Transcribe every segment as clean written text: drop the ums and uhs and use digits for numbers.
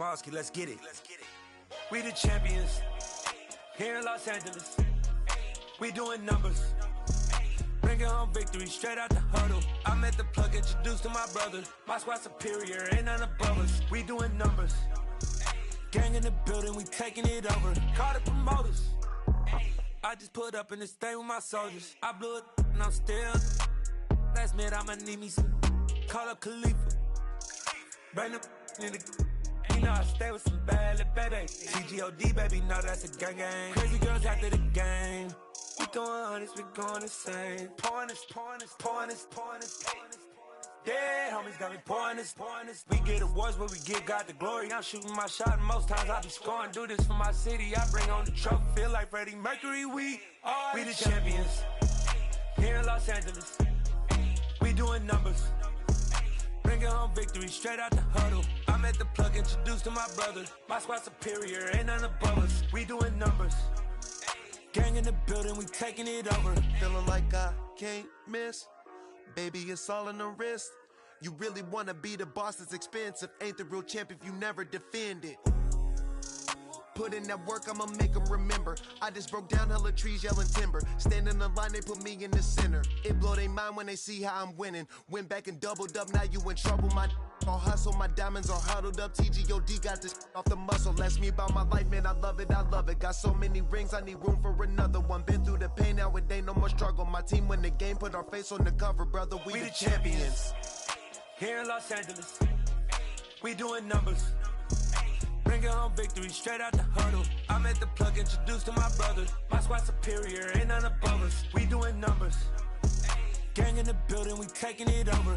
Romags571's, let's get it. We the champions here in Los Angeles. We doing numbers, bringing home victory straight out the huddle. I met the plug, introduced to my brother. My squad superior, ain't none above us. We doing numbers, gang in the building, we taking it over. Call the promoters. I just put up in this thing with my soldiers. I blew it and I'm still. Last minute I'ma need me some. Call up Khalifa, bring them in the. You know I stay with some bad little baby. CGOD baby, know that's a gang gang. Crazy girls after the game. We going honest, we going insane. Pouring this. Yeah, homies got me pouring this. We get awards, but we give God the glory. I'm shooting my shot, and most times I be scoring. Do this for my city, I bring on the trophy. Feel like Freddie Mercury, we the champions here in Los Angeles. We doing numbers, bringing home victory straight out the huddle. I met the plug, introduced to my brother. My squad superior, ain't none above us. We doing numbers, gang in the building, we taking it over. Feeling like I can't miss. Baby, it's all in the wrist. You really wanna be the boss, it's expensive. Ain't the real champ if you never defend it. Put in that work, I'ma make them remember. I just broke down hella trees, yelling timber. Standing in the line, they put me in the center. It blow their mind when they see how I'm winning. Went back and doubled up, now you in trouble. My all hustle, my diamonds are huddled up. TGOD got this off the muscle. Ask me about my life, man, I love it. Got so many rings, I need room for another one. Been through the pain, now it ain't no more struggle. My team win the game, put our face on the cover, brother. We the champions here in Los Angeles. We doing numbers, bringing home victory straight out the huddle. I met the plug, introduced to my brother. My squad superior, ain't none above us. We doing numbers, gang in the building, we taking it over.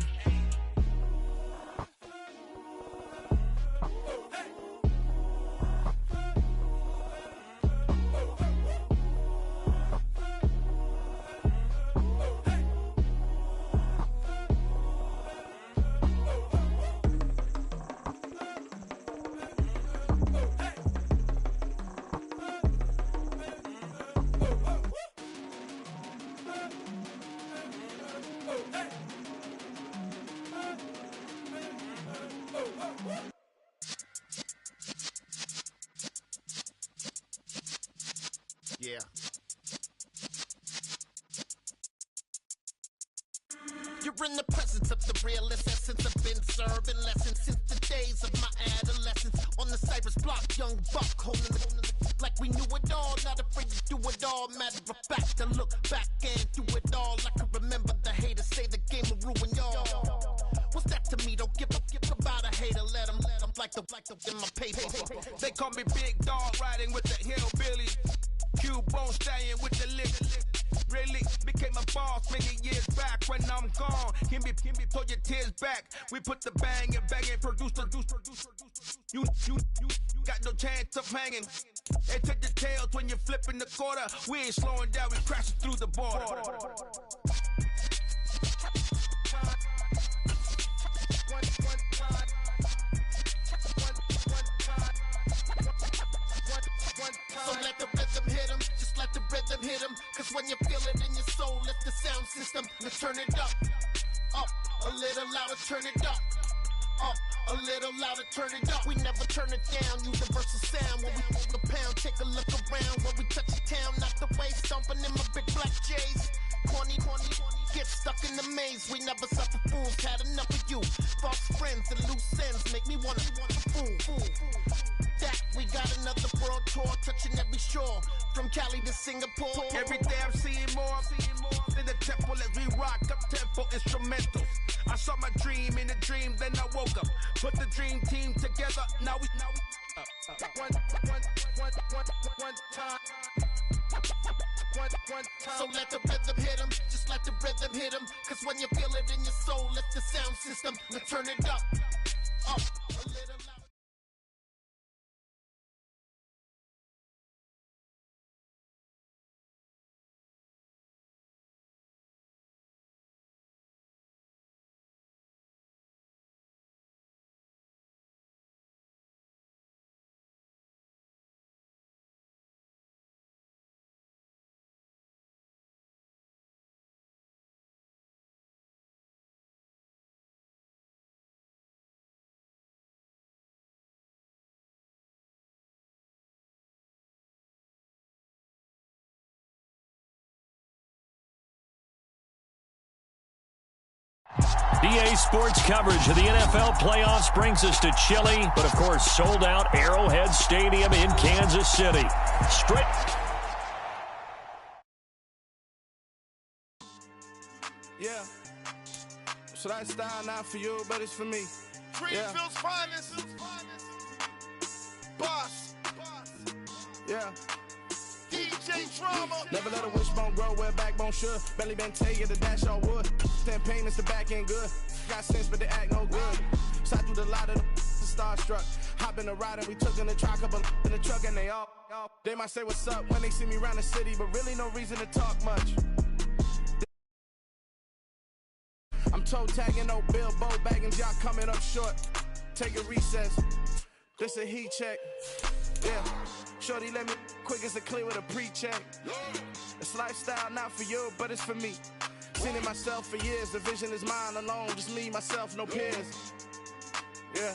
Yeah. You're in the presence of the realest essence. I've been serving lessons since the days of my adolescence. On the Cypress block, young buck holding it like we knew it all. Not afraid to do it all. Matter of fact, I look back and do it all. I can remember the haters say the game will ruin y'all. What's that to me? Don't give about a hater. Let them like the in my paper. They call me Big Dog, riding with the hillbillies. Cubone stallion with the lick. Really became a boss many years back. When I'm gone, can be pull your tears back. We put the bang and produce. You got no chance of hanging. They took the tails when you're flipping the quarter. We ain't slowing down, we crashing through the border. So let the rhythm hit him, just let the rhythm hit him. Cause when you feel it in your soul, lift the sound system. Let's turn it up, a little louder, turn it up, a little louder, turn it up. We never turn it down, universal sound. When we move the pound, take a look around. When we touch the town, not the way, stomping in my big black J's. Corny, get stuck in the maze. We never suffer fools, had enough of you. False friends and loose ends make me wanna fool. That we got another world tour, touching every shore, from Cali to Singapore. Every day I'm seeing more in the temple as we rock up tempo instrumentals. I saw my dream in a dream, then I woke up. Put the dream team together, now we one time. So let the rhythm hit him, just let the rhythm hit him. Cause when you feel it in your soul, lift the sound system. Let's turn it up, a little louder. EA Sports coverage of the NFL playoffs brings us to Chile, but of course sold out Arrowhead Stadium in Kansas City. Straight. Yeah. So that style not for you, but it's for me. Greenfield's finest. Boss. Yeah. DJ Drama. Never let a wishbone grow where a backbone should. Belly been taken to dash all wood. 10 payments, the back ain't good. Got sense, but they act no good. Shot through the lot of the starstruck. Hop in the ride and we took in the truck, couple in the truck and they all. They might say what's up when they see me around the city, but really no reason to talk much. I'm toe tagging, no Bilbo baggins, y'all coming up short. Take a recess. This a heat check. Yeah. Shorty let me quick as a clear with a pre-check. This lifestyle not for you, but it's for me. Seen it myself for years. The vision is mine alone. Just me, myself, no peers. Yeah.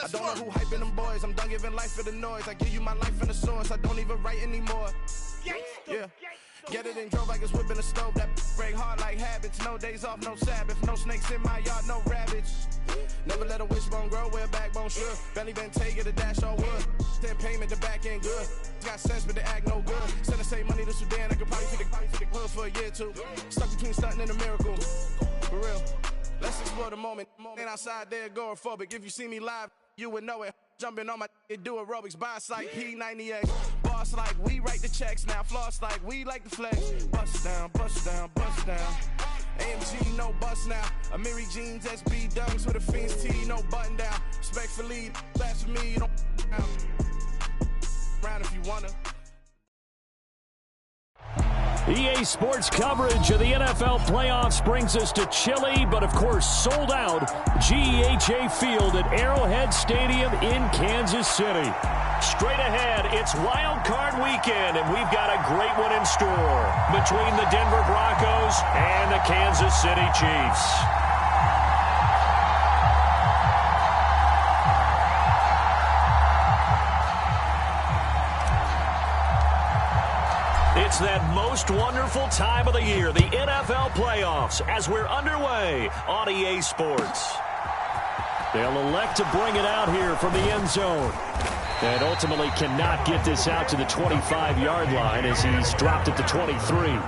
I don't know who hyping them boys. I'm done giving life for the noise. I give you my life in the source. I don't even write anymore. Yeah. Get it and drove like it's whipping a stove. That break hard like habits. No days off, no Sabbath. No snakes in my yard, no rabbits. Never let a wishbone grow where a backbone should. Belly been taken to dash all wood. 10 payment, the back ain't good. Got sense, but they act no good. Send the same money to Sudan. I could probably feed the hood for a year or two. Stuck between stunting and a miracle. For real. Let's explore the moment. Ain't outside there agoraphobic. If you see me live, you would know it. Jumping on my do aerobics, boss like P90X. Boss like we write the checks now. Floss like we like the flex. Bust down, bust down, bust down. AMG, no bust now. Amiri jeans, SB dunks with a Fiends T, no button down. Respectfully, that's for me, you don't round if you wanna. EA Sports coverage of the NFL playoffs brings us to Chile, but of course sold out GEHA Field at Arrowhead Stadium in Kansas City. Straight ahead, it's Wild Card Weekend, and we've got a great one in store between the Denver Broncos and the Kansas City Chiefs. It's that most wonderful time of the year, the NFL playoffs, as we're underway on EA Sports. They'll elect to bring it out here from the end zone. And ultimately cannot get this out to the 25-yard line as he's dropped it to 23.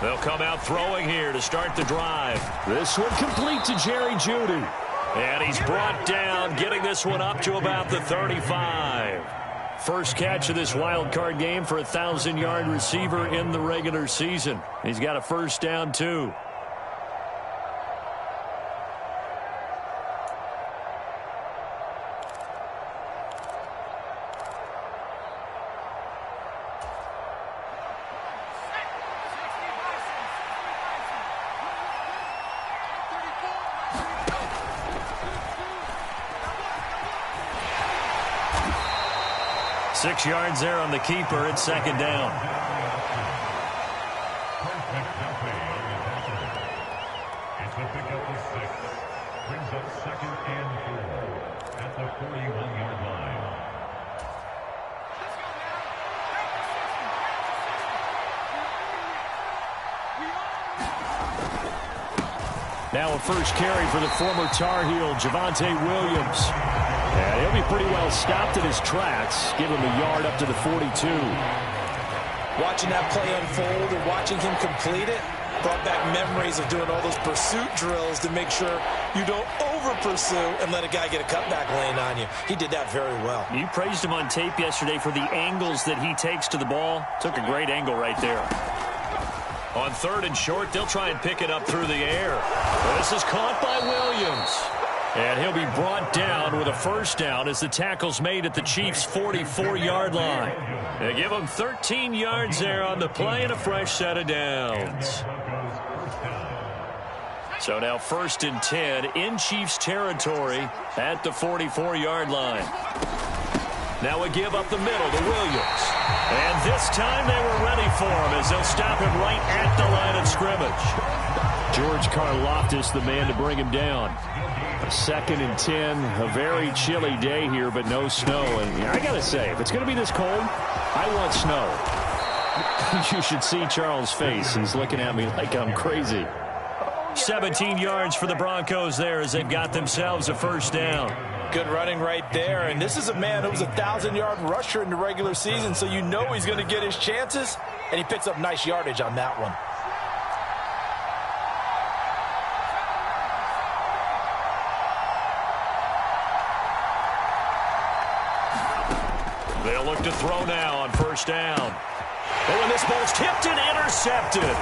They'll come out throwing here to start the drive. This one complete to Jerry Jeudy. And he's brought down, getting this one up to about the 35. First catch of this wild card game for a 1,000-yard receiver in the regular season. He's got a first down, too. Six yards there on the keeper. It's second down. It's the pickup of 6. Brings up second and 4 at the 41-yard line. Now a first carry for the former Tar Heel, Javonte Williams. And he'll be pretty well stopped in his tracks. Give him a yard up to the 42. Watching that play unfold and watching him complete it brought back memories of doing all those pursuit drills to make sure you don't over-pursue and let a guy get a cutback lane on you. He did that very well. You praised him on tape yesterday for the angles that he takes to the ball. Took a great angle right there. On third and short, they'll try and pick it up through the air. This is caught by Williams. And he'll be brought down with a first down as the tackle's made at the Chiefs' 44-yard line. They give him 13 yards there on the play and a fresh set of downs. So now 1st and 10 in Chiefs territory at the 44-yard line. Now a give up the middle to Williams. And this time they were ready for him as they'll stop him right at the line of scrimmage. George Karlaftis, the man to bring him down. 2nd and 10, a very chilly day here, but no snow. And I got to say, if it's going to be this cold, I want snow. You should see Charles' face. He's looking at me like I'm crazy. 17 yards for the Broncos there as they've got themselves a first down. Good running right there. And this is a man who was a 1,000-yard rusher in the regular season, so you know he's going to get his chances. And he picks up nice yardage on that one. They'll look to throw now on first down. Oh, and this ball's tipped and intercepted.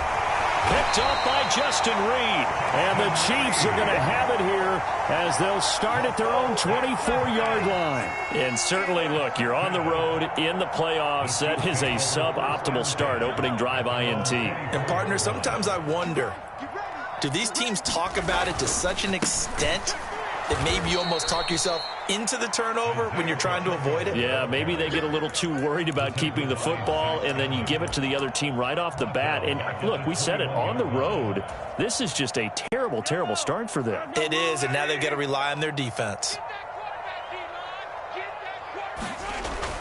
Picked up by Justin Reed. And the Chiefs are going to have it here as they'll start at their own 24-yard line. And certainly, look, you're on the road in the playoffs. That is a suboptimal start, opening drive INT. And, partner, sometimes I wonder, do these teams talk about it to such an extent that maybe you almost talk yourself into the turnover when you're trying to avoid it? Yeah, maybe they get a little too worried about keeping the football, and then you give it to the other team right off the bat. And look, we said it, on the road, this is just a terrible, terrible start for them. It is, and now they've got to rely on their defense.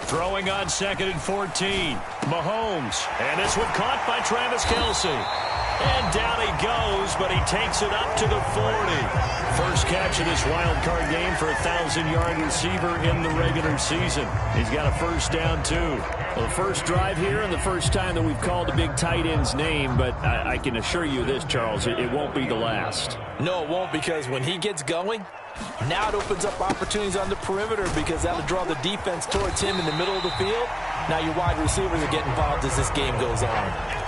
Throwing on 2nd and 14. Mahomes, and this one caught by Travis Kelce. And down he goes, but he takes it up to the 40. First catch of this wild card game for a 1,000-yard receiver in the regular season. He's got a first down, too. Well, the first drive here and the first time that we've called a big tight end's name, but I can assure you this, Charles, it won't be the last. No, it won't, because when he gets going, now it opens up opportunities on the perimeter because that'll draw the defense towards him in the middle of the field. Now your wide receivers are getting involved as this game goes on.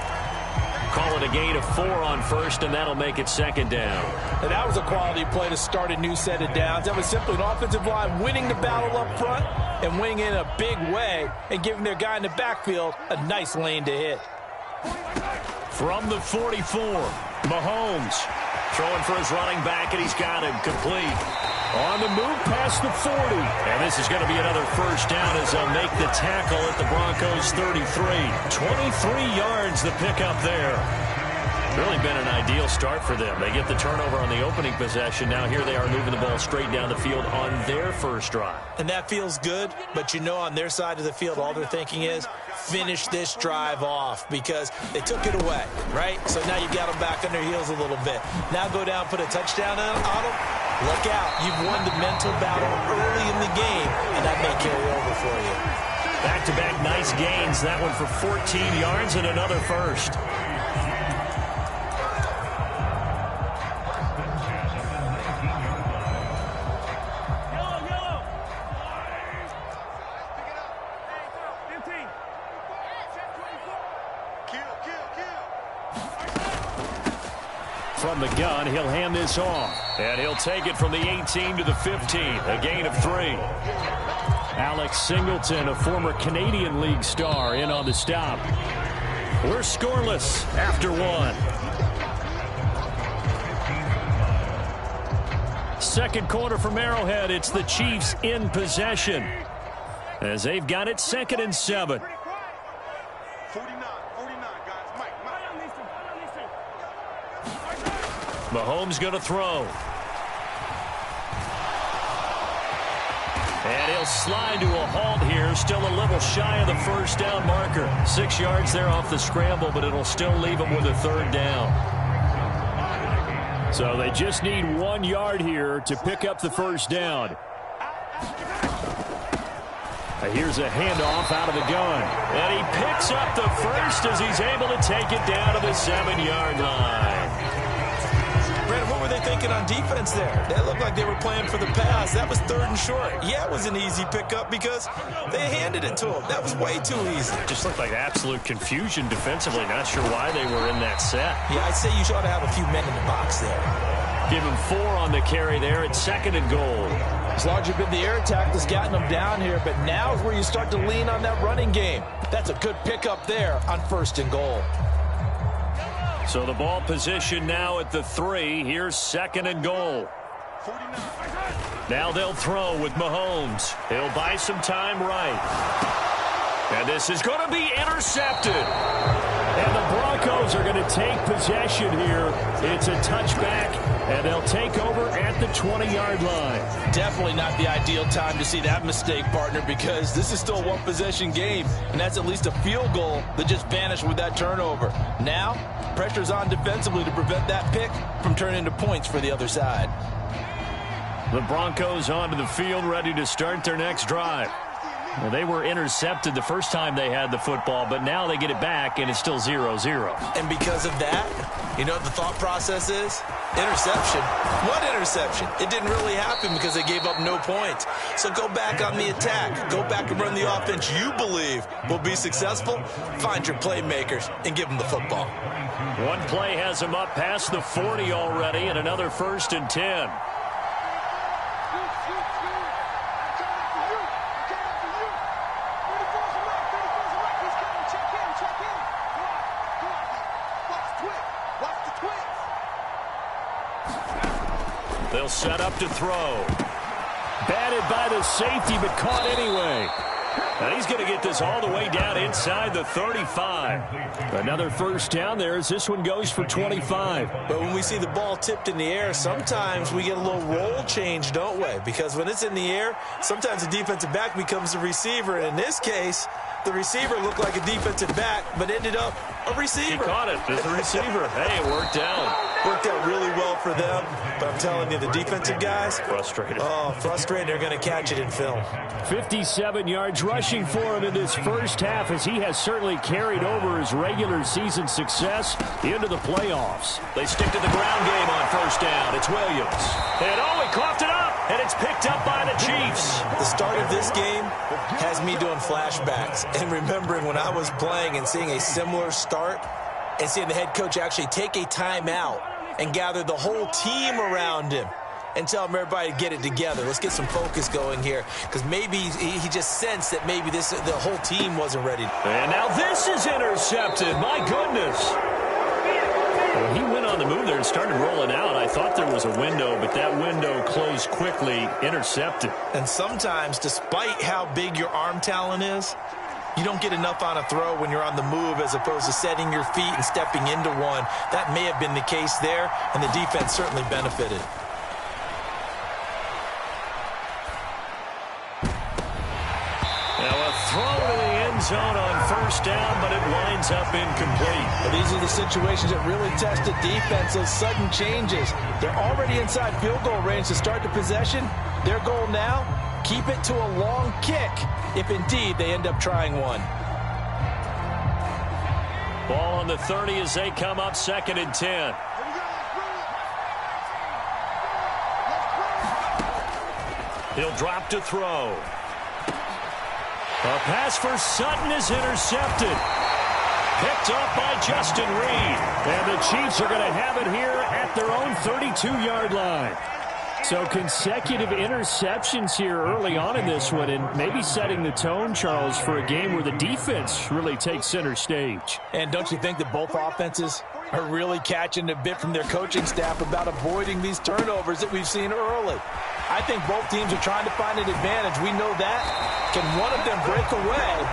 Call it a gain of 4 on first, and that'll make it 2nd down. And that was a quality play to start a new set of downs. That was simply an offensive line winning the battle up front and winning in a big way and giving their guy in the backfield a nice lane to hit. From the 44, Mahomes throwing for his running back, and he's got him complete. On the move past the 40. And this is going to be another first down as they'll make the tackle at the Broncos' 33. 23 yards the pickup there. Really been an ideal start for them. They get the turnover on the opening possession. Now here they are moving the ball straight down the field on their first drive. And that feels good, but you know on their side of the field all they're thinking is finish this drive off because they took it away, right? So now you got them back on their heels a little bit. Now go down, put a touchdown on them. Look out. You've won the mental battle early in the game, and that may carry over for you. Back-to-back nice gains. That one for 14 yards and another first. From the gun, he'll hand this off. And he'll take it from the 18 to the 15. A gain of 3. Alex Singleton, a former Canadian League star, in on the stop. We're scoreless after 1. Second quarter from Arrowhead. It's the Chiefs in possession as they've got it 2nd and 7. Mahomes going to throw. And he'll slide to a halt here. Still a little shy of the first down marker. 6 yards there off the scramble, but it'll still leave him with a 3rd down. So they just need 1 yard here to pick up the first down. Here's a handoff out of the gun. And he picks up the first as he's able to take it down to the 7-yard line. Brandon, what were they thinking on defense there? They looked like they were playing for the pass. That was 3rd and short. Yeah, it was an easy pickup because they handed it to him. That was way too easy. Just looked like absolute confusion defensively. Not sure why they were in that set. Yeah, I'd say you ought to have a few men in the box there. Give him 4 on the carry there at 2nd and goal. It's largely been the air attack that's gotten them down here, but now is where you start to lean on that running game. That's a good pickup there on 1st and goal. So the ball position now at the 3. Here's 2nd and goal. Now they'll throw with Mahomes. He'll buy some time right. And this is going to be intercepted. And the Broncos are going to take possession here. It's a touchback, and they'll take over at the 20-yard line. Definitely not the ideal time to see that mistake, partner, because this is still a one-possession game, and that's at least a field goal that just vanished with that turnover. Now, pressure's on defensively to prevent that pick from turning into points for the other side. The Broncos onto the field, ready to start their next drive. Well, they were intercepted the first time they had the football, but now they get it back, and it's still 0-0. And because of that, you know what the thought process is? Interception. What interception? It didn't really happen because they gave up no points. So go back on the attack. Go back and run the offense you believe will be successful. Find your playmakers and give them the football. One play has them up past the 40 already, and another 1st and 10. They'll set up to throw. Batted by the safety, but caught anyway. And he's going to get this all the way down inside the 35. Another 1st down there as this one goes for 25. But when we see the ball tipped in the air, sometimes we get a little roll change, don't we? Because when it's in the air, sometimes the defensive back becomes the receiver. And in this case, the receiver looked like a defensive back, but ended up a receiver. He caught it as a receiver. Hey, it worked out. Worked out really well for them, but I'm telling you, the defensive guys, frustrated. Oh, frustrated. They're going to catch it in film. 57 yards rushing for him in this first half, as he has certainly carried over his regular season success into the playoffs. They stick to the ground game on 1st down. It's Williams. And he coughed it up, and it's picked up by the Chiefs. The start of this game has me doing flashbacks and remembering when I was playing and seeing a similar start and seeing the head coach actually take a timeout and gather the whole team around him and tell him everybody to get it together. Let's get some focus going here, because maybe he just sensed that maybe the whole team wasn't ready. And now this is intercepted. My goodness. Well, he went on the move there and started rolling out. I thought there was a window, but that window closed quickly. Intercepted. And sometimes, despite how big your arm talent is, you don't get enough on a throw when you're on the move as opposed to setting your feet and stepping into one. That may have been the case there, and the defense certainly benefited. Now a throw to the end zone on 1st down, but it winds up incomplete. But these are the situations that really test the defense, those sudden changes. They're already inside field goal range to start the possession. Their goal now, keep it to a long kick, if indeed they end up trying one. Ball on the 30 as they come up 2nd and 10. He'll drop to throw. A pass for Sutton is intercepted. Picked up by Justin Reed. And the Chiefs are going to have it here at their own 32-yard line. So consecutive interceptions here early on in this one, and maybe setting the tone, Charles, for a game where the defense really takes center stage. And don't you think that both offenses are really catching a bit from their coaching staff about avoiding these turnovers that we've seen early? I think both teams are trying to find an advantage. We know that. Can one of them break away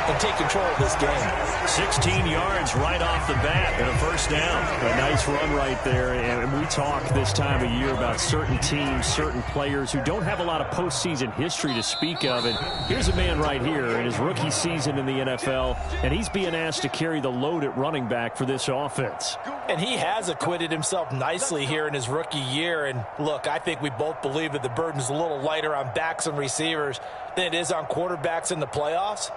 and take control of this game? 16 yards right off the bat and a 1st down. A nice run right there. And we talk this time of year about certain teams, certain players who don't have a lot of postseason history to speak of. And here's a man right here in his rookie season in the NFL, and he's being asked to carry the load at running back for this offense. And he has acquitted himself nicely here in his rookie year. And look, I think we both believe that the burden's a little lighter on backs and receivers than it is on quarterbacks in the playoffs.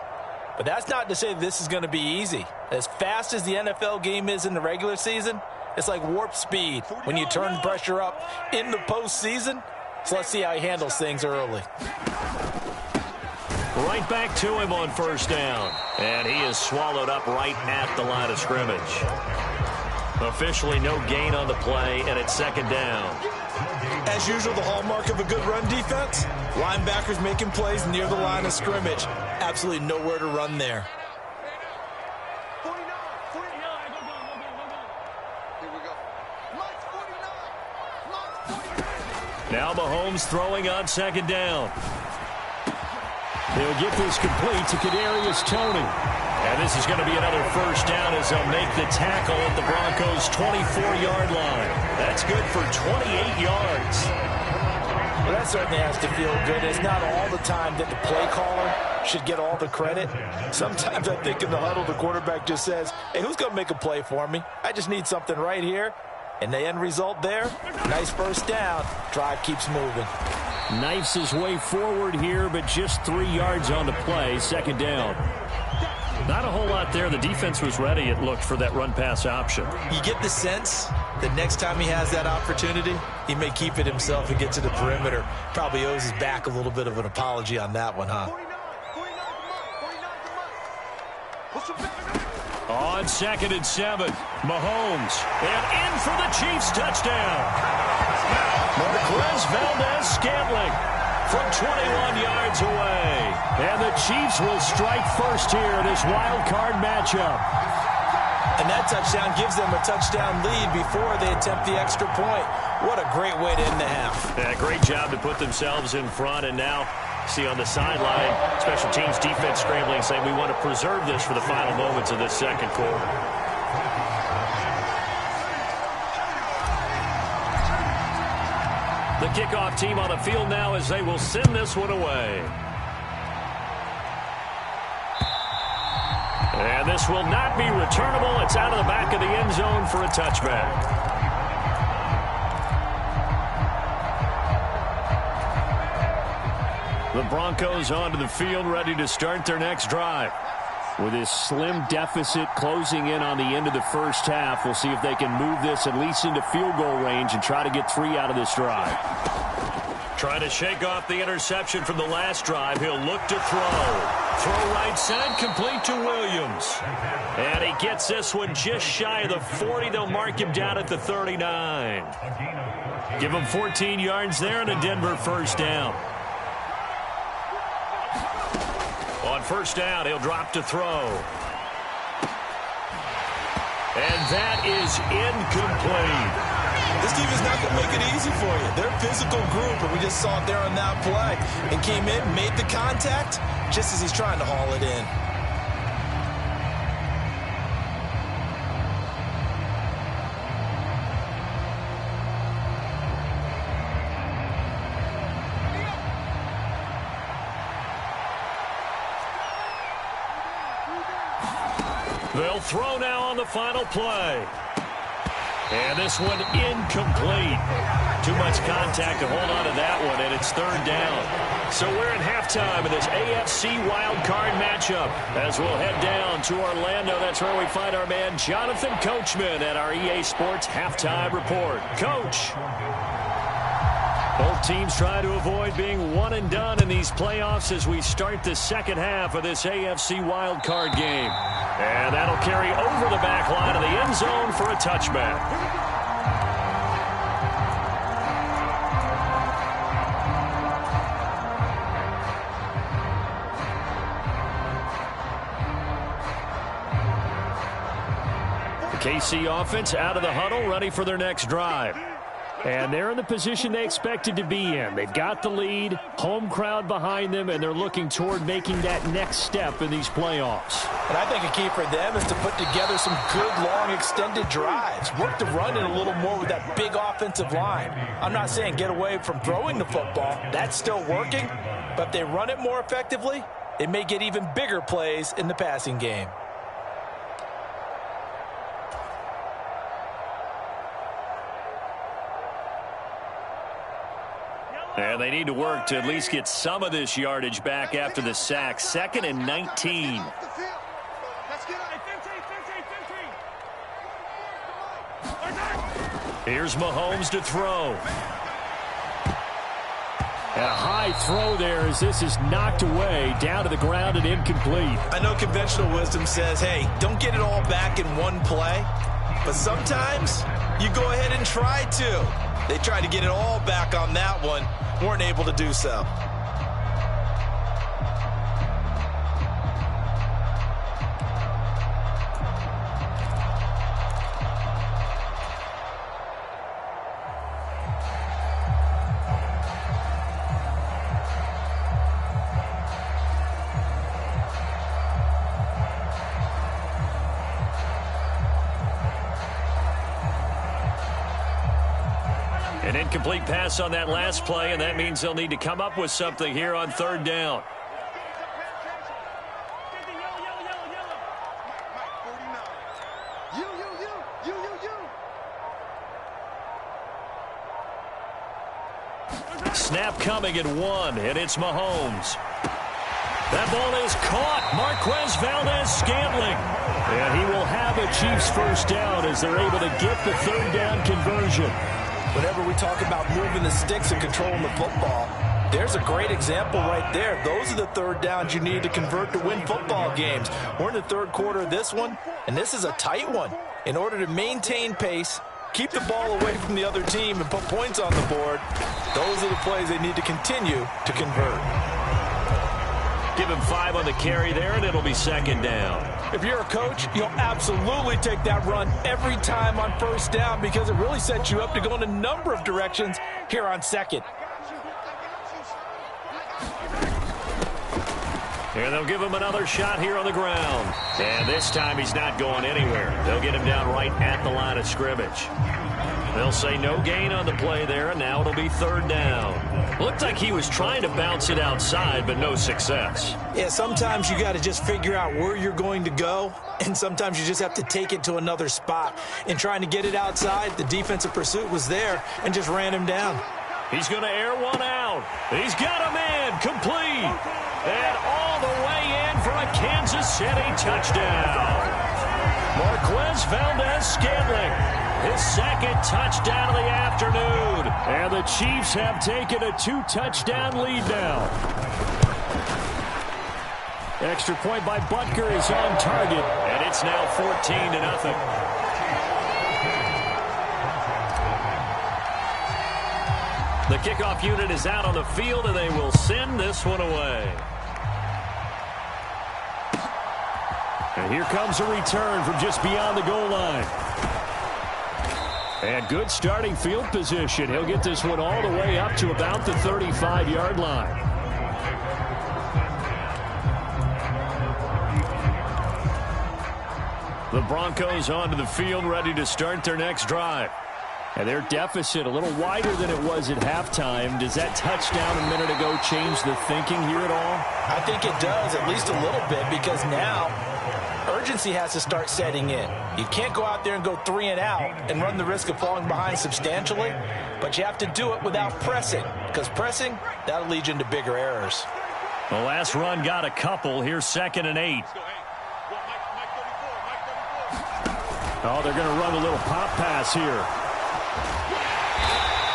But that's not to say this is going to be easy. As fast as the NFL game is in the regular season, it's like warp speed when you turn pressure up in the postseason. So let's see how he handles things early. Right back to him on 1st down. And he is swallowed up right at the line of scrimmage. Officially no gain on the play, and it's second down. As usual, the hallmark of a good run defense, linebackers making plays near the line of scrimmage. Absolutely nowhere to run there. Now Mahomes throwing on second down. He'll get this complete to Kadarius Toney. And this is going to be another first down as they'll make the tackle at the Broncos' 24-yard line. That's good for 28 yards. Well, that certainly has to feel good. It's not all the time that the play caller should get all the credit. Sometimes I think in the huddle, the quarterback just says, hey, who's going to make a play for me? I just need something right here. And the end result there, nice first down. Drive keeps moving. Knifes his way forward here, but just 3 yards on the play. Second down. Not a whole lot there. The defense was ready, it looked, for that run-pass option. You get the sense that next time he has that opportunity, he may keep it himself and get to the perimeter. Probably owes his back a little bit of an apology on that one, huh? On 2nd and 7, Mahomes. And in for the Chiefs touchdown. Marquez Valdez-Scantling from 21 yards away. And the Chiefs will strike first here in this wild card matchup. And that touchdown gives them a touchdown lead before they attempt the extra point. What a great way to end the half. Yeah, great job to put themselves in front, and now see on the sideline, special teams defense scrambling, saying we want to preserve this for the final moments of this second quarter. The kickoff team on the field now as they will send this one away. And this will not be returnable. It's out of the back of the end zone for a touchback. The Broncos onto the field, ready to start their next drive. With this slim deficit closing in on the end of the first half, we'll see if they can move this at least into field goal range and try to get 3 out of this drive. Trying to shake off the interception from the last drive. He'll look to throw. Throw right side, complete to Williams. And he gets this one just shy of the 40. They'll mark him down at the 39. Give him 14 yards there and a Denver first down. On first down, he'll drop to throw. And that is incomplete. This team is not going to make it easy for you. They're a physical group, and we just saw it there on that play. And came in, made the contact, just as he's trying to haul it in. They'll throw now on the final play. And this one incomplete. Too much contact to hold on to that one, and it's third down. So we're in halftime of this AFC wildcard matchup. As we'll head down to Orlando, that's where we find our man Jonathan Coachman at our EA Sports Halftime Report. Coach. Both teams try to avoid being one and done in these playoffs as we start the second half of this AFC wildcard game. And that'll carry over the back line of the end zone for a touchback. The KC offense out of the huddle, ready for their next drive. And they're in the position they expected to be in. They've got the lead, home crowd behind them, and they're looking toward making that next step in these playoffs. And I think a key for them is to put together some good, long, extended drives. Work the run in a little more with that big offensive line. I'm not saying get away from throwing the football. That's still working. But if they run it more effectively, they may get even bigger plays in the passing game. And they need to work to at least get some of this yardage back after the sack. 2nd and 19. Here's Mahomes to throw. And a high throw there as this is knocked away down to the ground and incomplete. I know conventional wisdom says, hey, don't get it all back in one play. But sometimes you go ahead and try to. They tried to get it all back on that one, weren't able to do so. An incomplete pass on that last play, and that means they'll need to come up with something here on third down. Snap coming at 1, and it's Mahomes. That ball is caught. Marquez-Valdes-Scantling. And he will have a Chiefs first down as they're able to get the third down conversion. Whenever we talk about moving the sticks and controlling the football, there's a great example right there. Those are the third downs you need to convert to win football games. We're in the third quarter of this one, and this is a tight one. In order to maintain pace, keep the ball away from the other team, and put points on the board, those are the plays they need to continue to convert. Give him 5 on the carry there, and it'll be second down. If you're a coach, you'll absolutely take that run every time on first down because it really sets you up to go in a number of directions here on second. And they'll give him another shot here on the ground. And this time he's not going anywhere. They'll get him down right at the line of scrimmage. They'll say no gain on the play there, and now it'll be third down. Looked like he was trying to bounce it outside, but no success. Yeah, sometimes you got to just figure out where you're going to go, and sometimes you just have to take it to another spot. In trying to get it outside, the defensive pursuit was there and just ran him down. He's going to air one out. He's got him in, complete. And all the way in for a Kansas City touchdown. Marquez-Valdes-Scantling. His second touchdown of the afternoon. And the Chiefs have taken a 2-touchdown lead now. Extra point by Butker is on target. And it's now 14-0. The kickoff unit is out on the field, and they will send this one away. And here comes a return from just beyond the goal line. And good starting field position. He'll get this one all the way up to about the 35-yard line. The Broncos onto the field, ready to start their next drive. And their deficit a little wider than it was at halftime. Does that touchdown a minute ago change the thinking here at all? I think it does, at least a little bit, because now urgency has to start setting in. You can't go out there and go 3 and out and run the risk of falling behind substantially, but you have to do it without pressing, because pressing, that'll lead you into bigger errors. The last run got a couple. Here's 2nd and 8. Oh, they're going to run a little pop pass here.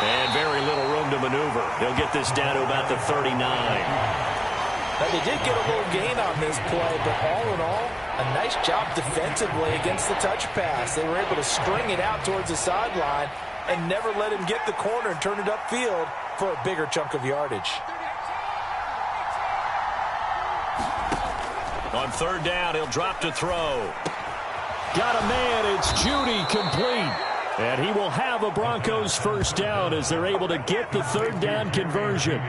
And very little room to maneuver. They'll get this down to about the 39. Now, they did get a little gain on this play, but all in all, a nice job defensively against the touch pass. They were able to string it out towards the sideline and never let him get the corner and turn it upfield for a bigger chunk of yardage. On third down, he'll drop to throw. Got a man. It's Judy, complete. And he will have a Broncos first down as they're able to get the third down conversion.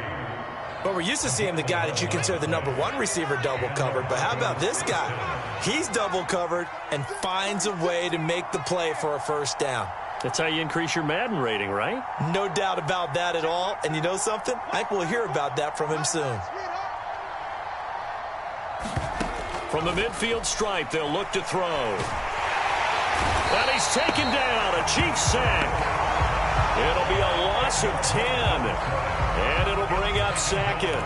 But we're used to seeing the guy that you consider the #1 receiver double covered. But how about this guy? He's double covered and finds a way to make the play for a first down. That's how you increase your Madden rating, right? No doubt about that at all. And you know something? I think we'll hear about that from him soon. From the midfield stripe, they'll look to throw. And he's taken down, a Chiefs sack. It'll be a loss of 10. And it'll bring up 2nd.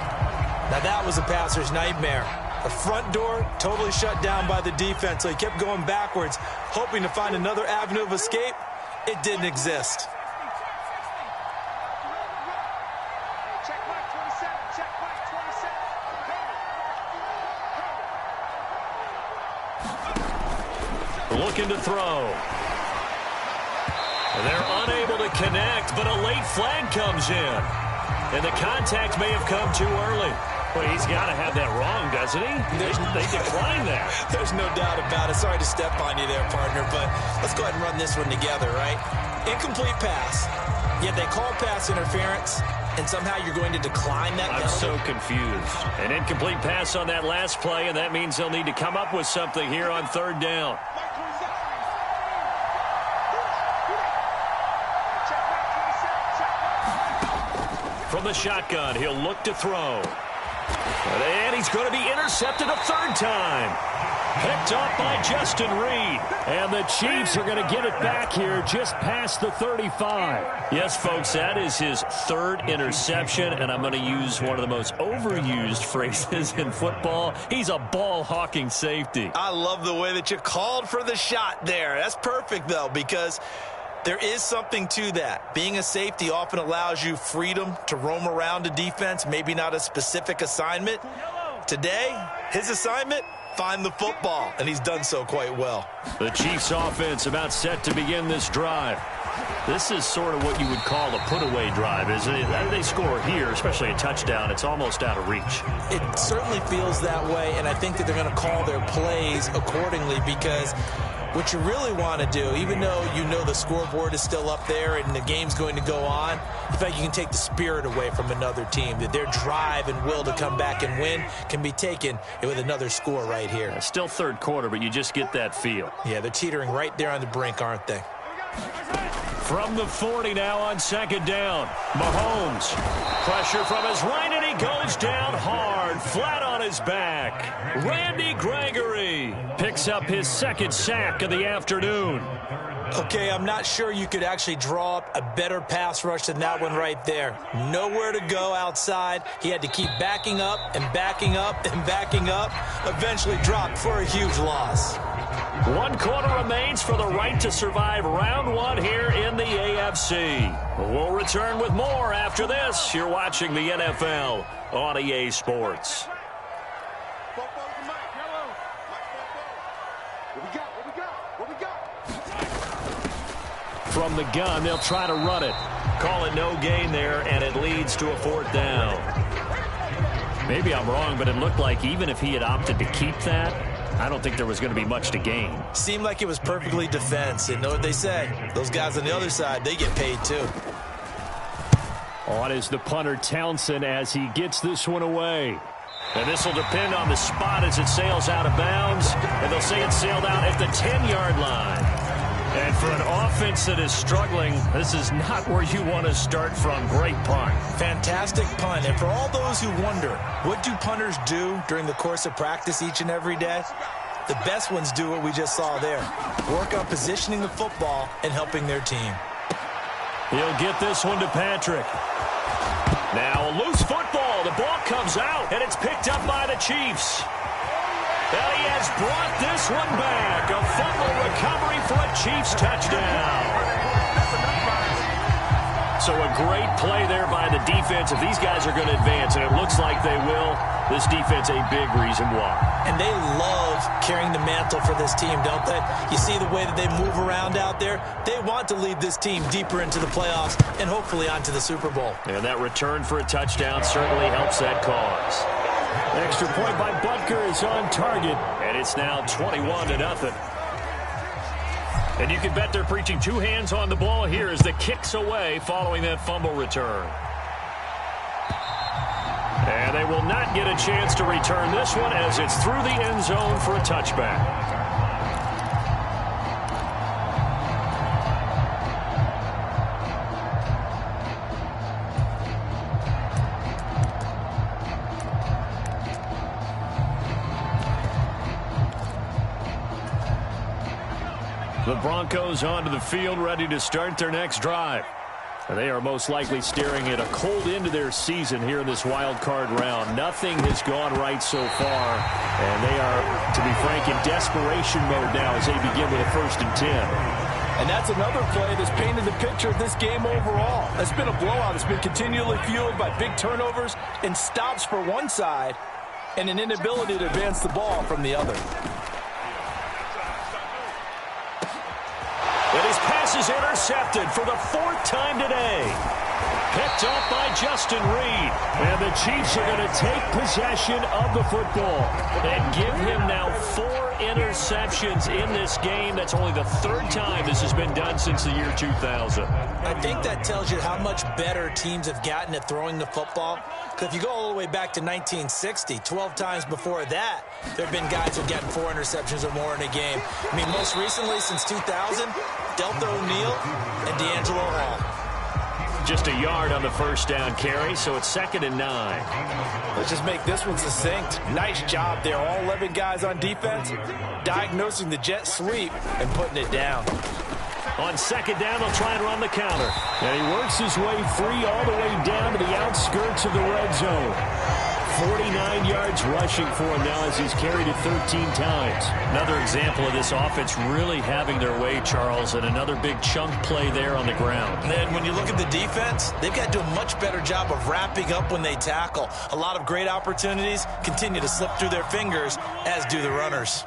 Now that was a passer's nightmare. The front door totally shut down by the defense, so he kept going backwards, hoping to find another avenue of escape. It didn't exist. Looking to throw. They're unable to connect, but a late flag comes in. And the contact may have come too early. Well, he's got to have that wrong, doesn't he? They declined that. There's no doubt about it. Sorry to step on you there, partner, but let's go ahead and run this one together, right? Incomplete pass, yet they call pass interference, and somehow you're going to decline that penalty? I'm so confused. An incomplete pass on that last play, and that means they'll need to come up with something here on third down. From the shotgun, he'll look to throw. And he's going to be intercepted a third time. Picked off by Justin Reed. And the Chiefs are going to get it back here just past the 35. Yes, folks, that is his third interception, and I'm going to use one of the most overused phrases in football. He's a ball-hawking safety. I love the way that you called for the shot there. That's perfect, though, because there is something to that. Being a safety often allows you freedom to roam around a defense, maybe not a specific assignment. Today, his assignment, find the football, and he's done so quite well. The Chiefs offense about set to begin this drive. This is sort of what you would call a put-away drive, isn't it? They score here, especially a touchdown. It's almost out of reach. It certainly feels that way, and I think that they're going to call their plays accordingly, because what you really want to do, even though you know the scoreboard is still up there and the game's going to go on, in fact, you can take the spirit away from another team, that their drive and will to come back and win can be taken with another score right here. Yeah, still third quarter, but you just get that feel. Yeah, they're teetering right there on the brink, aren't they? From the 40 now on second down. Mahomes. Pressure from his right, and he goes down hard, flat on his back. Randy Gregory picks up his second sack of the afternoon. Okay, I'm not sure you could actually draw up a better pass rush than that one right there. Nowhere to go outside. He had to keep backing up and backing up and backing up. Eventually dropped for a huge loss. 1 quarter remains for the right to survive round one here in the AFC. We'll return with more after this. You're watching the NFL on EA Sports. From the gun, they'll try to run it. Call it no gain there, and it leads to a fourth down. Maybe I'm wrong, but it looked like even if he had opted to keep that, I don't think there was going to be much to gain. Seemed like it was perfectly defense. And know what they say? Those guys on the other side, they get paid too. On is the punter Townsend as he gets this one away. And this will depend on the spot as it sails out of bounds. And they'll say it sailed out at the 10-yard line. And for an offense that is struggling, this is not where you want to start from. Great punt. Fantastic punt. And for all those who wonder, what do punters do during the course of practice each and every day? The best ones do what we just saw there. Work on positioning the football and helping their team. He'll get this one to Patrick. Now a loose football. The ball comes out, and it's picked up by the Chiefs. And he has brought this one back. A fumble recovery for a Chiefs touchdown. So a great play there by the defense. If these guys are going to advance, and it looks like they will, this defense a big reason why. And they love carrying the mantle for this team, don't they? You see the way that they move around out there? They want to lead this team deeper into the playoffs and hopefully onto the Super Bowl. And that return for a touchdown certainly helps that cause. Extra point by Butker is on target, and it's now 21-0. And you can bet they're preaching two hands on the ball here as the kick's away following that fumble return. And they will not get a chance to return this one as it's through the end zone for a touchback. The Broncos onto the field, ready to start their next drive. And they are most likely staring at a cold end to their season here in this wild card round. Nothing has gone right so far, and they are, to be frank, in desperation mode now as they begin with a 1st and 10. And that's another play that's painted the picture of this game overall. It's been a blowout. It's been continually fueled by big turnovers and stops for one side and an inability to advance the ball from the other. It is pass is intercepted for the 4th time today. Picked up by Justin Reed. And the Chiefs are going to take possession of the football and give him now 4 interceptions in this game. That's only the 3rd time this has been done since the year 2000. I think that tells you how much better teams have gotten at throwing the football. Because if you go all the way back to 1960, 12 times before that, there have been guys who've gotten 4 interceptions or more in a game. I mean, most recently, since 2000, Delta O'Neal and D'Angelo Hall. Just a yard on the first down carry, so it's 2nd and 9. Let's just make this one succinct. Nice job there. All 11 guys on defense, diagnosing the jet sweep and putting it down. On 2nd down, they'll try and run the counter. And he works his way free all the way down to the outskirts of the red zone. 49 yards rushing for him now as he's carried it 13 times. Another example of this offense really having their way, Charles, and another big chunk play there on the ground. And then when you look at the defense, they've got to do a much better job of wrapping up when they tackle. A lot of great opportunities continue to slip through their fingers, as do the runners.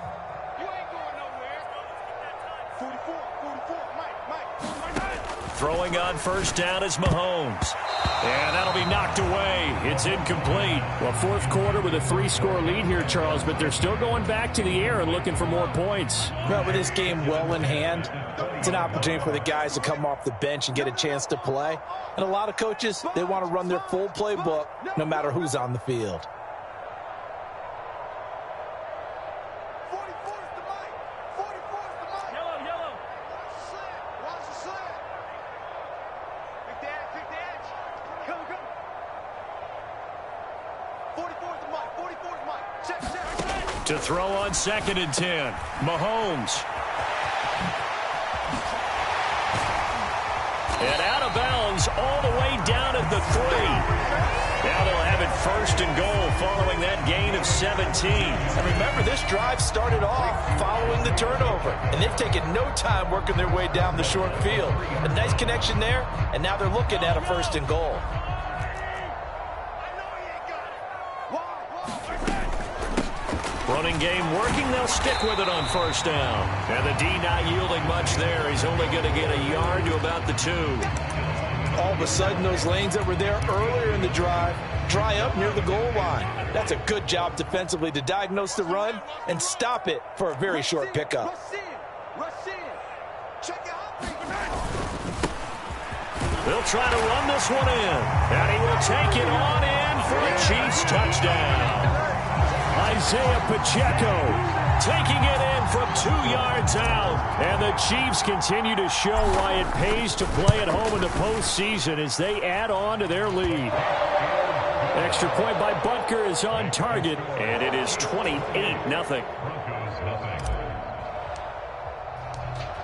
Throwing on first down is Mahomes. And that'll be knocked away. It's incomplete. Well, 4th quarter with a 3-score lead here, Charles, but they're still going back to the air and looking for more points. Well, with this game well in hand, it's an opportunity for the guys to come off the bench and get a chance to play. And a lot of coaches, they want to run their full playbook no matter who's on the field. To throw on 2nd and 10, Mahomes. And out of bounds all the way down at the 3. Now they'll have it 1st and goal following that gain of 17. And remember, this drive started off following the turnover, and they've taken no time working their way down the short field. A nice connection there, and now they're looking at a 1st and goal. Running game working. They'll stick with it on 1st down. And the D not yielding much there. He's only going to get a yard to about the 2. All of a sudden, those lanes that were there earlier in the drive dry up near the goal line. That's a good job defensively to diagnose the run and stop it for a very short pickup. They'll try to run this one in. And he will take it on in for a Chiefs touchdown. Isaiah Pacheco taking it in from 2 yards out. And the Chiefs continue to show why it pays to play at home in the postseason as they add on to their lead. Extra point by Butker is on target, and it is 28-0.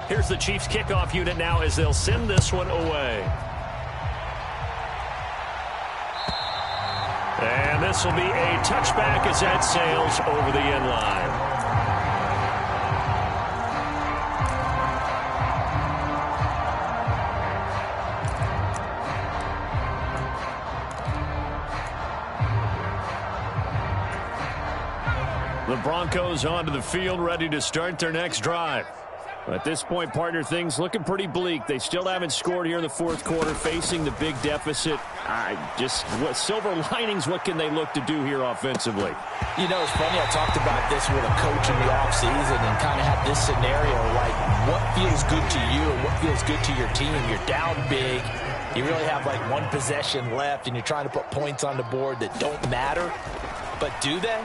Here's the Chiefs kickoff unit now as they'll send this one away. And this will be a touchback as that sails over the end line. The Broncos onto the field, ready to start their next drive. At this point, partner, things looking pretty bleak. They still haven't scored here in the 4th quarter, facing the big deficit. What silver linings, what can they look to do here offensively? You know, it's funny, I talked about this with a coach in the offseason and kind of had this scenario, like what feels good to you and what feels good to your team. You're down big. You really have like 1 possession left, and you're trying to put points on the board that don't matter. But do they?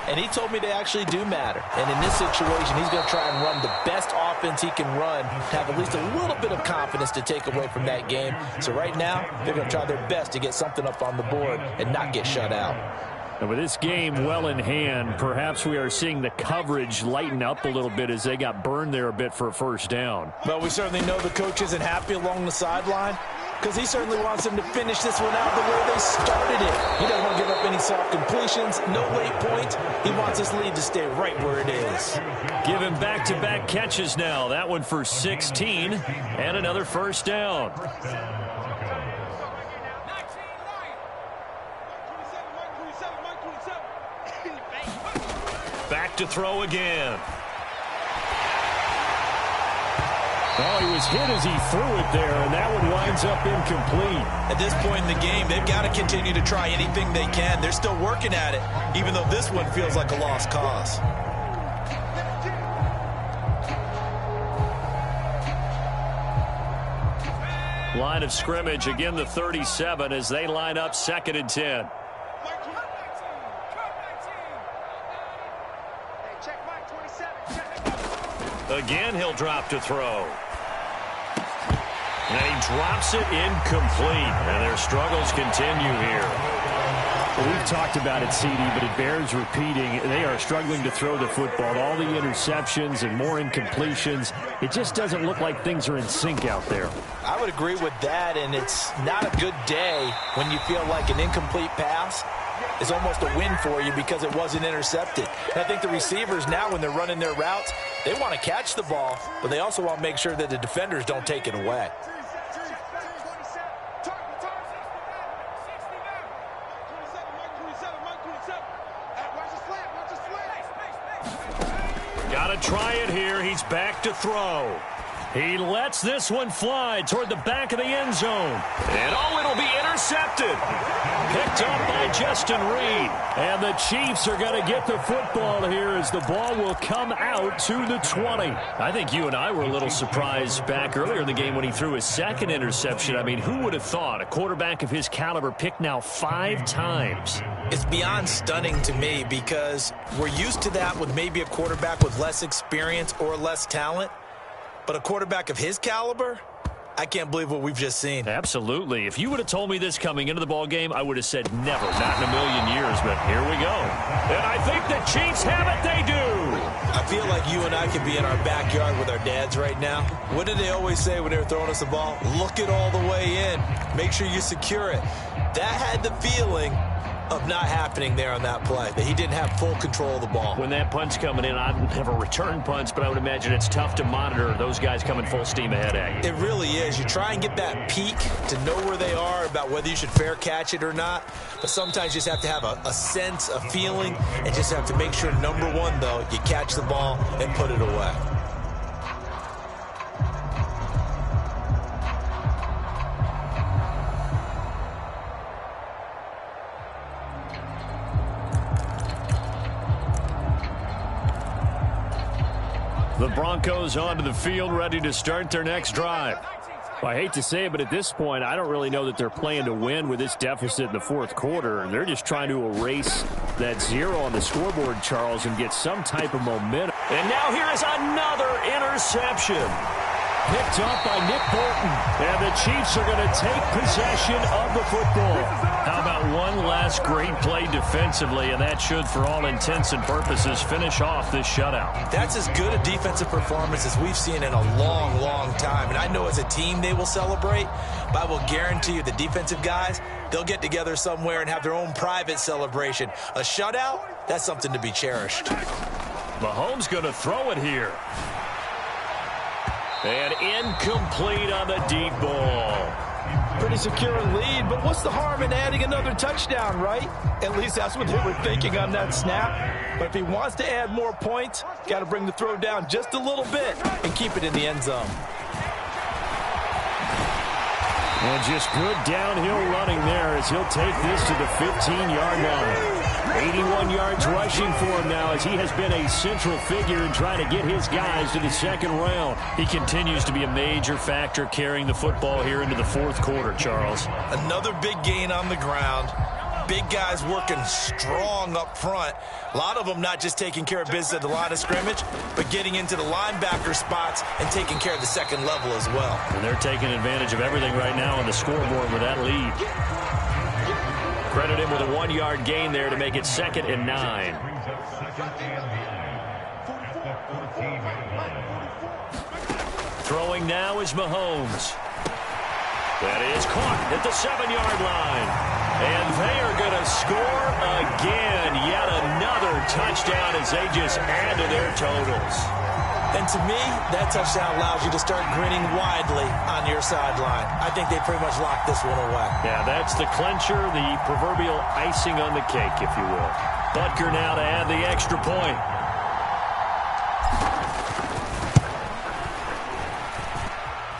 And he told me they actually do matter. And in this situation, he's going to try and run the best offense he can run to have at least a little bit of confidence to take away from that game. So right now, they're going to try their best to get something up on the board and not get shut out. And with this game well in hand, perhaps we are seeing the coverage lighten up a little bit as they got burned there a bit for a 1st down. But we certainly know the coach isn't happy along the sideline, because he certainly wants them to finish this one out the way they started it. He doesn't want to give up any soft completions, no late points. He wants his lead to stay right where it is. Give him back-to-back catches now. That one for 16 and another 1st down. Back to throw again. Oh, he was hit as he threw it there, and that one winds up incomplete. At this point in the game, they've got to continue to try anything they can. They're still working at it, even though this one feels like a lost cause. Line of scrimmage, again the 37 as they line up 2nd and 10. Again, he'll drop to throw. And he drops it incomplete. And their struggles continue here. Well, we've talked about it, CD, but it bears repeating. They are struggling to throw the football. All the interceptions and more incompletions. It just doesn't look like things are in sync out there. I would agree with that, and it's not a good day when you feel like an incomplete pass is almost a win for you because it wasn't intercepted. And I think the receivers now, when they're running their routes, they want to catch the ball, but they also want to make sure that the defenders don't take it away. Got to try it here. He's back to throw. He lets this one fly toward the back of the end zone. And oh, it'll be intercepted. Picked up by Justin Reed. And the Chiefs are going to get the football here as the ball will come out to the 20. I think you and I were a little surprised back earlier in the game when he threw his 2nd interception. I mean, who would have thought a quarterback of his caliber picked now 5 times? It's beyond stunning to me because we're used to that with maybe a quarterback with less experience or less talent. But a quarterback of his caliber, I can't believe what we've just seen. Absolutely. If you would have told me this coming into the ball game, I would have said never, not in a million years. But here we go. And I think the Chiefs have it. They do. I feel like you and I could be in our backyard with our dads right now. What did they always say when they were throwing us the ball? Look it all the way in. Make sure you secure it. That had the feeling of not happening there on that play, that he didn't have full control of the ball. When that punt's coming in, I don't have a return punch, but I would imagine it's tough to monitor those guys coming full steam ahead at you. It really is. You try and get that peek to know where they are, about whether you should fair catch it or not, but sometimes you just have to have a sense, a feeling, and just have to make sure, number one, though, you catch the ball and put it away. The Broncos onto the field, ready to start their next drive. Well, I hate to say it, but at this point, I don't really know that they're playing to win with this deficit in the 4th quarter. They're just trying to erase that 0 on the scoreboard, Charles, and get some type of momentum. And now here is another interception. Picked up by Nick Bolton. And the Chiefs are going to take possession of the football. How about one last great play defensively, and that should, for all intents and purposes, finish off this shutout. That's as good a defensive performance as we've seen in a long, long time. And I know as a team they will celebrate, but I will guarantee you the defensive guys, they'll get together somewhere and have their own private celebration. A shutout, that's something to be cherished. Mahomes going to throw it here. And incomplete on the deep ball. Pretty secure lead, but what's the harm in adding another touchdown, right? At least that's what they were thinking on that snap. But if he wants to add more points, got to bring the throw down just a little bit and keep it in the end zone. And just good downhill running there as he'll take this to the 15-yard line. 81 yards rushing for him now as he has been a central figure in trying to get his guys to the 2nd round. He continues to be a major factor carrying the football here into the 4th quarter, Charles. Another big gain on the ground. Big guys working strong up front. A lot of them not just taking care of business at the line of scrimmage, but getting into the linebacker spots and taking care of the 2nd level as well. And they're taking advantage of everything right now on the scoreboard with that lead. Credit him with a 1-yard gain there to make it 2nd and 9. Throwing now is Mahomes. That is caught at the 7-yard line. And they are going to score again. Yet another touchdown as they just add to their totals. And to me, that touchdown allows you to start grinning widely on your sideline. I think they pretty much locked this one away. Yeah, that's the clincher, the proverbial icing on the cake, if you will. Butker now to add the extra point.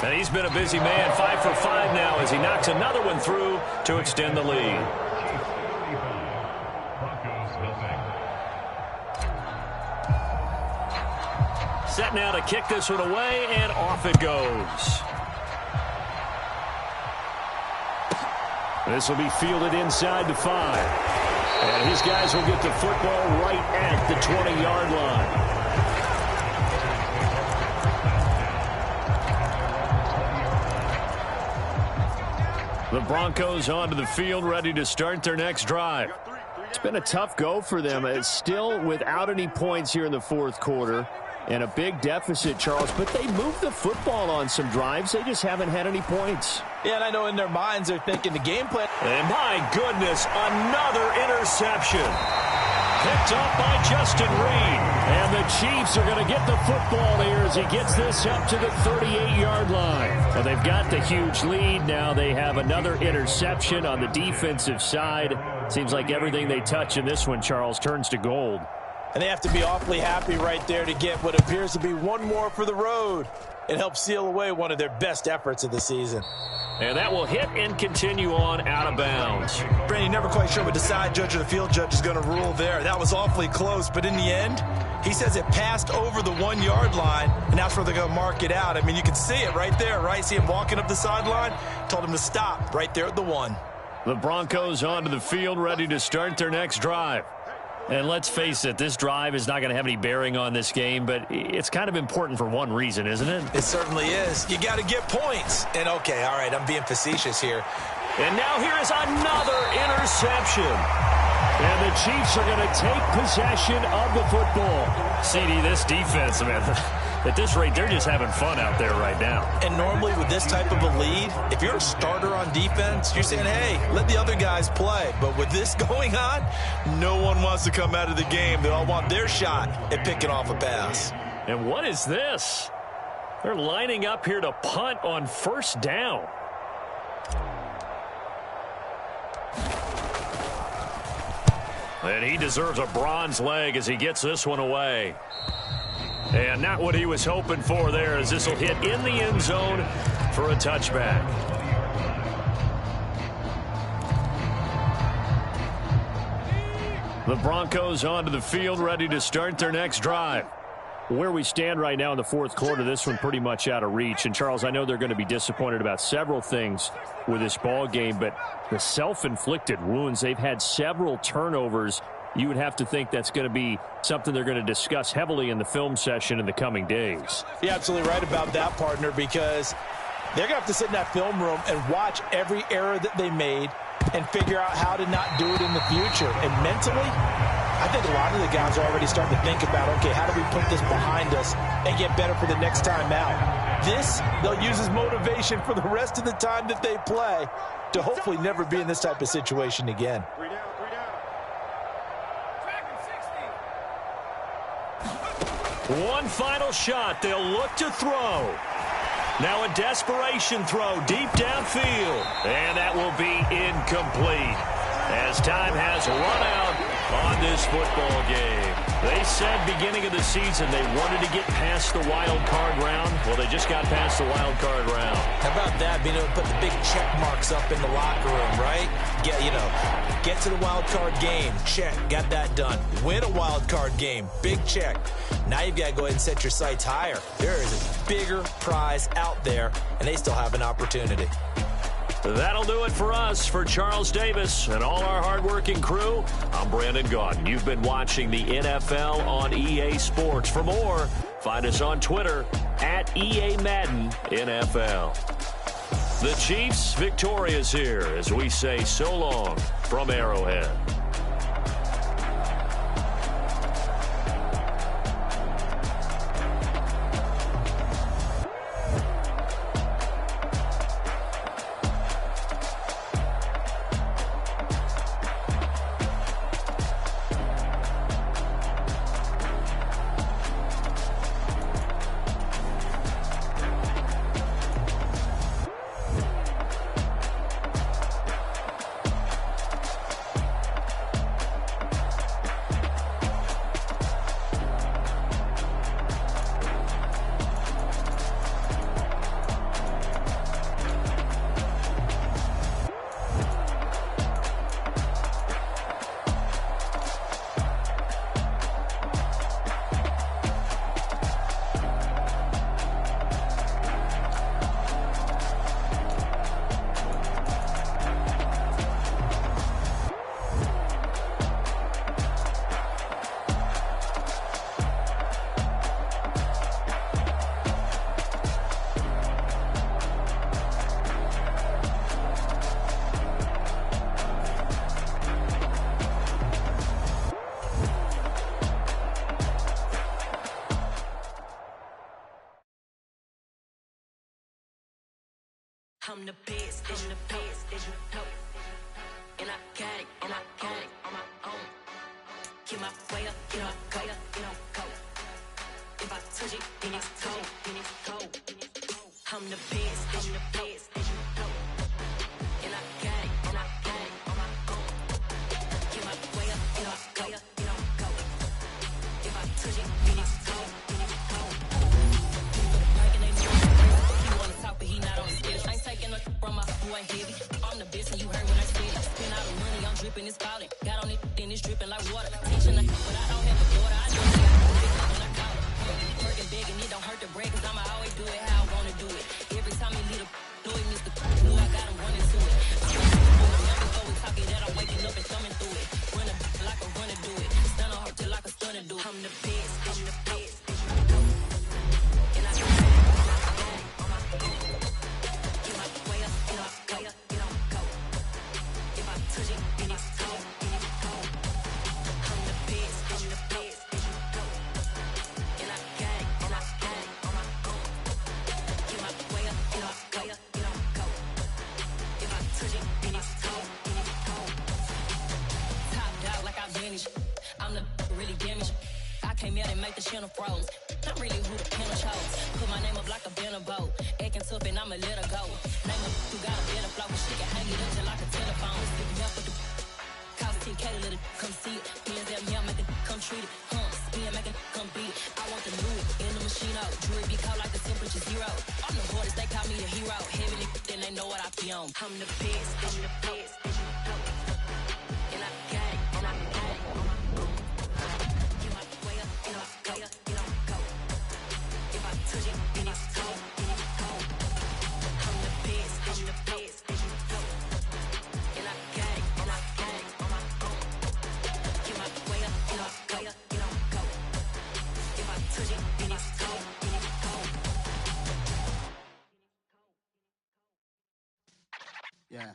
And he's been a busy man, 5 for 5 now as he knocks another one through to extend the lead. Set now to kick this one away, and off it goes. This will be fielded inside the 5. And his guys will get the football right at the 20-yard line. The Broncos onto the field, ready to start their next drive. It's been a tough go for them. It's still without any points here in the fourth quarter. And a big deficit, Charles, but they moved the football on some drives. They just haven't had any points. Yeah, and I know in their minds they're thinking the game plan. And my goodness, another interception. Picked up by Justin Reed. And the Chiefs are going to get the football here as he gets this up to the 38-yard line. Well, they've got the huge lead. Now they have another interception on the defensive side. Seems like everything they touch in this one, Charles, turns to gold. And they have to be awfully happy right there to get what appears to be one more for the road. It helps seal away one of their best efforts of the season. And that will hit and continue on out of bounds. Brandon, never quite sure what the side judge or the field judge is going to rule there. That was awfully close, but in the end, he says it passed over the 1-yard line, and that's where they're going to mark it out. I mean, you can see it right there, right? See him walking up the sideline? Told him to stop right there at the 1. The Broncos onto the field, ready to start their next drive. And let's face it, this drive is not going to have any bearing on this game, but it's kind of important for one reason, isn't it? It certainly is. You got to get points. And, okay, all right, I'm being facetious here. And now here is another interception. And the Chiefs are going to take possession of the football. CD, this defense, man, at this rate, they're just having fun out there right now. And normally with this type of a lead, if you're a starter on defense, you're saying, hey, let the other guys play. But with this going on, no one wants to come out of the game. They all want their shot at picking off a pass. And what is this? They're lining up here to punt on first down. And he deserves a bronze leg as he gets this one away. And not what he was hoping for there, as this will hit in the end zone for a touchback. The Broncos onto the field, ready to start their next drive. Where we stand right now in the fourth quarter, this one pretty much out of reach. And, Charles, I know they're going to be disappointed about several things with this ball game, but the self-inflicted wounds, they've had several turnovers. You would have to think that's going to be something they're going to discuss heavily in the film session in the coming days. You're absolutely right about that, partner, because they're going to have to sit in that film room and watch every error that they made and figure out how to not do it in the future. And mentally, I think a lot of the guys are already starting to think about, okay, how do we put this behind us and get better for the next time out? This, they'll use as motivation for the rest of the time that they play to hopefully never be in this type of situation again. One final shot. They'll look to throw. Now a desperation throw deep downfield. And that will be incomplete as time has run out on this football game. They said beginning of the season they wanted to get past the wild card round. Well, they just got past the wild card round. How about that? Being able to put the big check marks up in the locker room, right? Get to the wild card game. Check. Got that done. Win a wild card game. Big check. Now you've got to go ahead and set your sights higher. There is a bigger prize out there, and they still have an opportunity. That'll do it for us. For Charles Davis and all our hardworking crew, I'm Brandon Gaudin. You've been watching the NFL on EA Sports. For more, find us on Twitter at EA Madden NFL. The Chiefs victorious here as we say so long from Arrowhead. I'm the best, I'm the best, as you know. And I got it, and I got it on my own. Get my way up, get my go, go. If I touch it, then it's cold, then it's cold. I'm the best, as you know. And I got it, and I got it on my own. Get my way up, get my go, go. If I touch it, then it's cold, then it's cold. He wanna talk, but he not on the schedule. I ain't taking no from my boy heavy. I'm the best, and you heard when I said it. Spend all the money, I'm dripping, it's falling. Got on it, then it's dripping like water. Teaching the but I don't have a daughter. I know she got a when I call her. Working big, and it don't hurt to break, cause I'ma always do it how I wanna do it. Every time he lead a know it, Mr. Knew I got him running to it. I'm before we talk it that I'm waking up and thumbing through it. Run a like a runner do it. Stun on her till like a stunner do it. I'm the best, I'm the best. And I got it, on my own. Get my way up, get my way up, get on go. If I touch it, then it's cold, then it's cold. I'm the best, I'm the best. And I got it, and I got it on my own. Get my way up, get my way up, get on go. If I touch it, then it's cold, then it's cold. Top dog like I vanished. I'm the really damaged. I came out and make the channel froze. Not really who the panel chose. Put my name up like a banner boat. Acting tough and I'ma let her go. Name her who got a better flow. She can hang it up just like a telephone. Stick me up with the cost 10K to let it come see it. Hands at me, I make it come treat it. Spin, make it come beat it. I want the new in the machine out. Jewelry be cold like the temperature 0. On the borders, they call me the hero. Heavy then they know what I be on. I'm the best, I'm the best. And I got it, and I got it on my own. Get my way up, get my way up, get on go. If I touch it, then it's cold, then it's cold. I'm the best, I'm the best. And I got it, and I got it on my own. Get my way up, get my way up, get on go. If I touch it, then it's cold, then it's cold. Yeah.